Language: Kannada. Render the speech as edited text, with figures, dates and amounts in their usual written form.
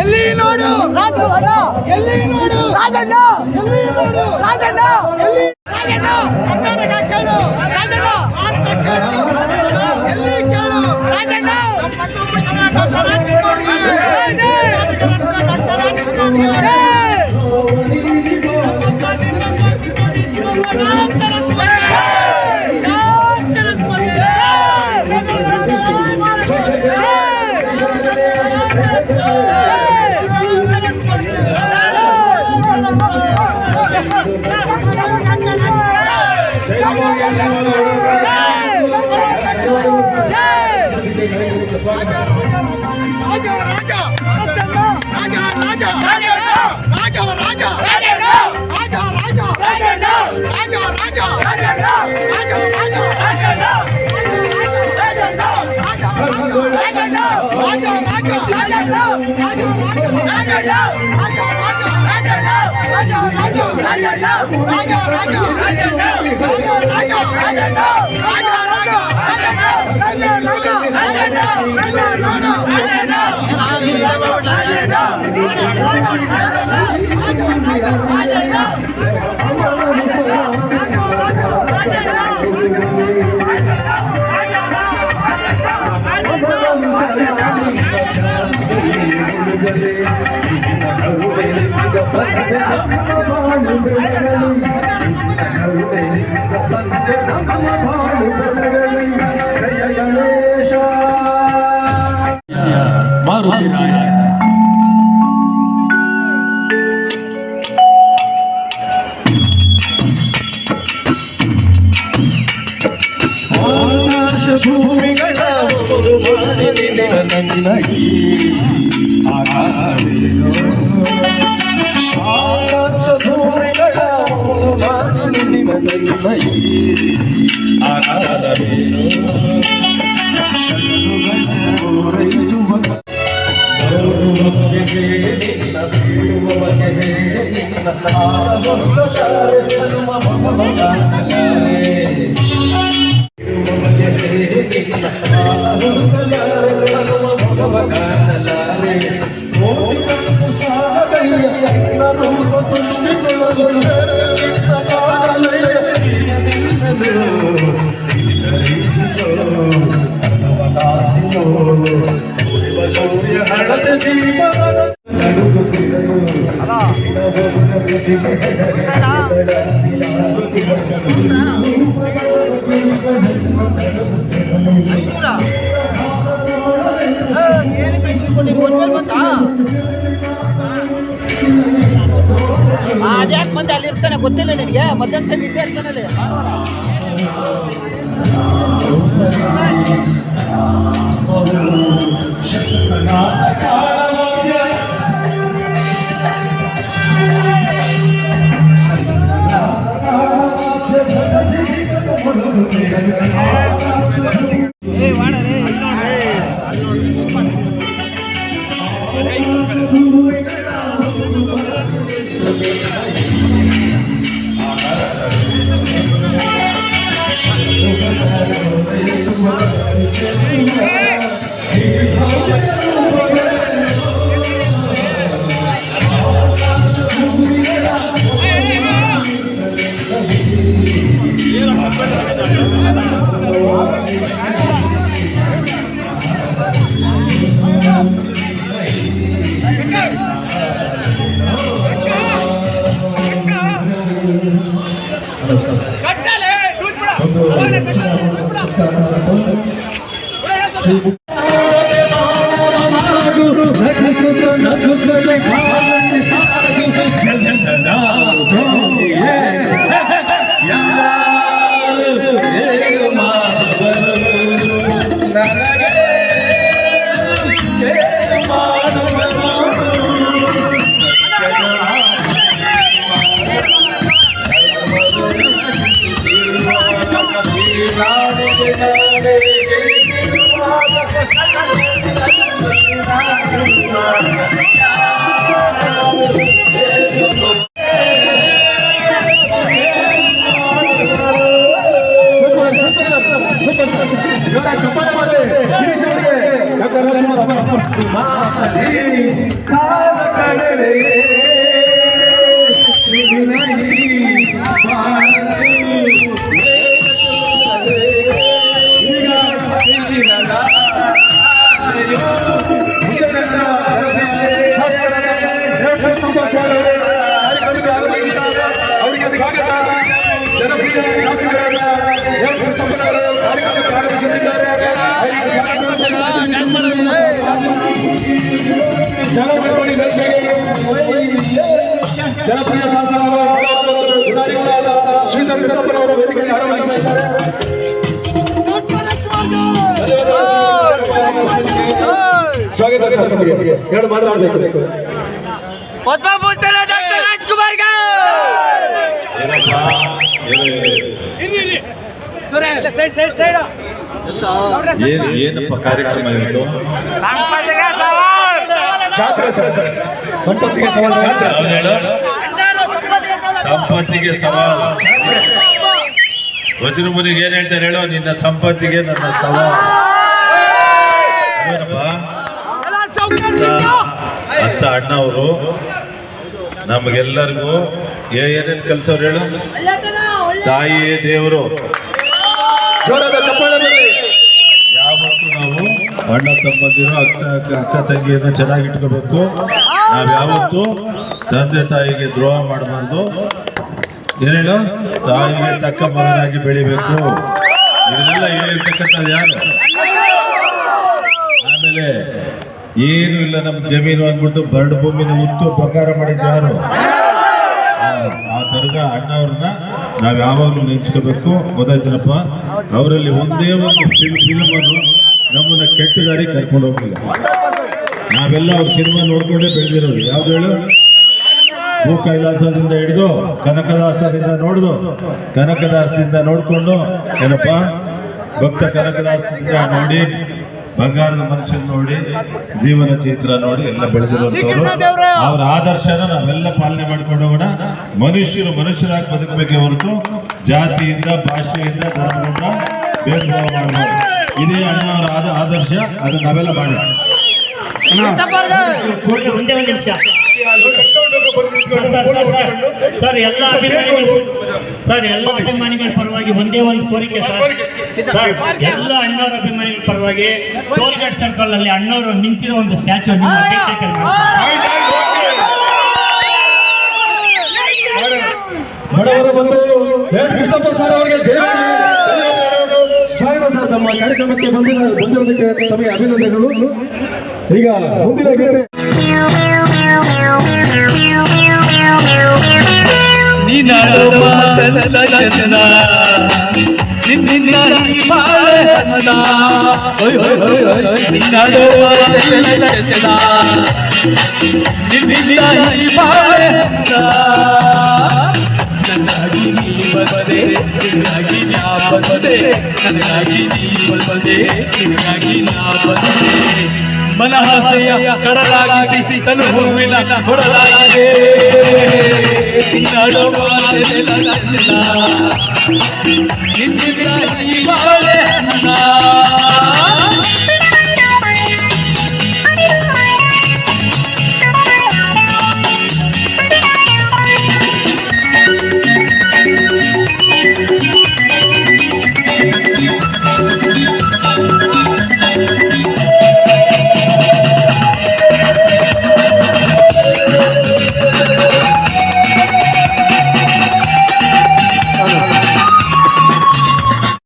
ಎಲ್ಲಿ ನೋಡು ರಾಜಣ್ಣ, ಎಲ್ಲಿ ನೋಡು ರಾಜಣ್ಣ, ಎಲ್ಲಿ ನೋಡು ರಾಜಣ್ಣ, ಎಲ್ಲಿ ರಾಜಣ್ಣ, ಕರ್ನಾಟಕ ಕೇಳು ರಾಜಣ್ಣ, ಭಾರತ ಕೇಳು, ಎಲ್ಲಿ ಕೇಳು ರಾಜಣ್ಣ, ಅದ್ಯಾಕೆ ಮಂದಿ ಅಲ್ಲಿ ಇರ್ತಾನೆ ಗೊತ್ತಿಲ್ಲ ನಿನಗೆ? ಮಧ್ಯಾಹ್ನ ಟೈಮ್ ಇದ್ದೇ ಇರ್ತಾನಲ್ಲಿ. ನನಗೆ ಅವರಿಗೆ ಸ್ವಾಗತ. ಜನಪ್ರಿಯ ಶಾಸಕರಾದ ಜನಪ್ರಿಯ ಶಾಸಕರಾದ ಶ್ರೀಧರ್ ಕೃಷ್ಣಪ್ಪನವರ ವೇದಿಕೆಗೆ ಆರಂಭಿಸಿದ್ದಾರೆ. ಸ್ವಾಗತ ಸರ್. ತಮಗೆ ಎರಡು ಮಾತನಾಡಬೇಕು. ಪದ್ಮಭೂಷಣ ಡಾಕ್ಟರ್ ರಾಜ್ಕುಮಾರ್ ಏನಪ್ಪ ಕಾರ್ಯಕ್ರಮ ಇತ್ತು? ಜಾತ್ರೆ ಸರ್. ಸಂಪತ್ತಿಗೆ ಸವಾಲ್ ಜಾತ್ರೆ. ಸಂಪತ್ತಿಗೆ ಸವಾಲ್. ವಚನಮುನಿಗೆ ಏನ್ ಹೇಳ್ತಾರೆ ಹೇಳೋ? ನಿನ್ನ ಸಂಪತ್ತಿಗೆ ನನ್ನ ಸವಾಲ್. ಅಂತ ಅಣ್ಣವರು ನಮಗೆಲ್ಲರಿಗೂ ಏನೇನು ಕಲ್ಸವ್ರು ಹೇಳು? ತಾಯಿಯೇ ದೇವರು. ಯಾವತ್ತೂ ನಾವು ಅಣ್ಣ ತಮ್ಮಂದಿರು ಅಕ್ಕ ತಂಗಿಯನ್ನು ಚೆನ್ನಾಗಿಟ್ಕೋಬೇಕು. ನಾವು ಯಾವತ್ತೂ ತಂದೆ ತಾಯಿಗೆ ದ್ರೋಹ ಮಾಡಬಾರ್ದು. ಏನೇಳು? ತಾಯಿಗೆ ತಕ್ಕ ಮಗನಾಗಿ ಬೆಳಿಬೇಕು. ಇದನ್ನೆಲ್ಲ ಹೇಳಿರ್ತಕ್ಕಂಥದ್ದು ಯಾರು? ಆಮೇಲೆ ಏನು ಇಲ್ಲ ನಮ್ಮ ಜಮೀನು ಅಂದ್ಬಿಟ್ಟು ಬರಡು ಭೂಮಿನ ಉತ್ತು ಬಂಗಾರ ಮಾಡಿದ್ದು ಯಾರು? ಆ ಥರದ ಅಣ್ಣವ್ರನ್ನ ನಾವು ಯಾವಾಗಲೂ ನೆನೆಸ್ಕೋಬೇಕು. ಗೊತ್ತಾಯ್ತನಪ್ಪ? ಅವರಲ್ಲಿ ಒಂದೇ ಒಂದು ಫಿಲ್ಮನ್ನು ನಮ್ಮನ್ನ ಕೆಟ್ಟ ದಾರಿ ಕರ್ಕೊಂಡು ಹೋಗಿಲ್ಲ. ನಾವೆಲ್ಲ ಅವ್ರ ಸಿನಿಮಾ ನೋಡ್ಕೊಂಡೇ ಬೆಳೆದಿರೋದು. ಯಾವ್ದು ಹೇಳು? ಭೂ ಕೈಲಾಸದಿಂದ ಹಿಡಿದು ಕನಕದಾಸದಿಂದ ಕನಕದಾಸದಿಂದ ನೋಡ್ಕೊಂಡು ಏನಪ್ಪ ಭಕ್ತ ಕನಕದಾಸದಿಂದ ನೋಡಿ, ಬಂಗಾರದ ಮನುಷ್ಯನ ನೋಡಿ, ಜೀವನ ಚಿತ್ರ ನೋಡಿ ಎಲ್ಲ ಬೆಳೆದಿರುವಂಥವ್ರು. ಅವ್ರ ಆದರ್ಶನ ನಾವೆಲ್ಲ ಪಾಲನೆ ಮಾಡ್ಕೊಂಡು ಹೋಗೋಣ. ಮನುಷ್ಯರು ಮನುಷ್ಯರಾಗಿ ಬದುಕಬೇಕೇ ಹೊರತು ಜಾತಿಯಿಂದ, ಭಾಷೆಯಿಂದ, ಧರ್ಮದಿಂದ ಭೇದ ಭಾವ ಮಾಡಬಾರ್ದು. ಇದೇ ಅಣ್ಣ ಅವರ ಆದರ್ಶ. ಅದನ್ನ ನಾವೆಲ್ಲ ಮಾಡೋಣ. ಒಂದೇ ಒಂದು ನಿಮಿಷ ಸರ್. ಎಲ್ಲ ಅಭಿಮಾನಿಗಳ ಪರವಾಗಿ ಒಂದೇ ಒಂದು ಕೋರಿಕೆ ಸರ್. ಎಲ್ಲ ಅಣ್ಣವರ ಅಭಿಮಾನಿಗಳ ಪರವಾಗಿ ಟೋಲ್ಗೇಟ್ ಸರ್ಕಲ್ ಅಲ್ಲಿ ಅಣ್ಣವರು ನಿಂತಿರೋ ಒಂದು ಸ್ಟ್ಯಾಚು ನಿಮ್ಮ ಅಧ್ಯಕ್ಷತೆ ಬಡವರ ಬಂದು ಕೃಷ್ಣಪ್ಪ ಸರ್ ಅವರಿಗೆ ಸ್ವಾಗತ ಸರ್. ತಮ್ಮ ಕಾರ್ಯಕ್ರಮಕ್ಕೆ ಬಂದಿರೋದಕ್ಕೆ ತಮಗೆ ಅಭಿನಂದನೆಗಳು. ಈಗ ಮುಂದಿನ ಗೀತೆ ಮನಹಾಸೆಯ ಕಡಲಾಗಿಸಿ ತನು ಹೂವಿನ ಕೊಡಲಾಗಿದೆ. ನಿನ್ನಿಂದ ಈ ಬಾಳೆ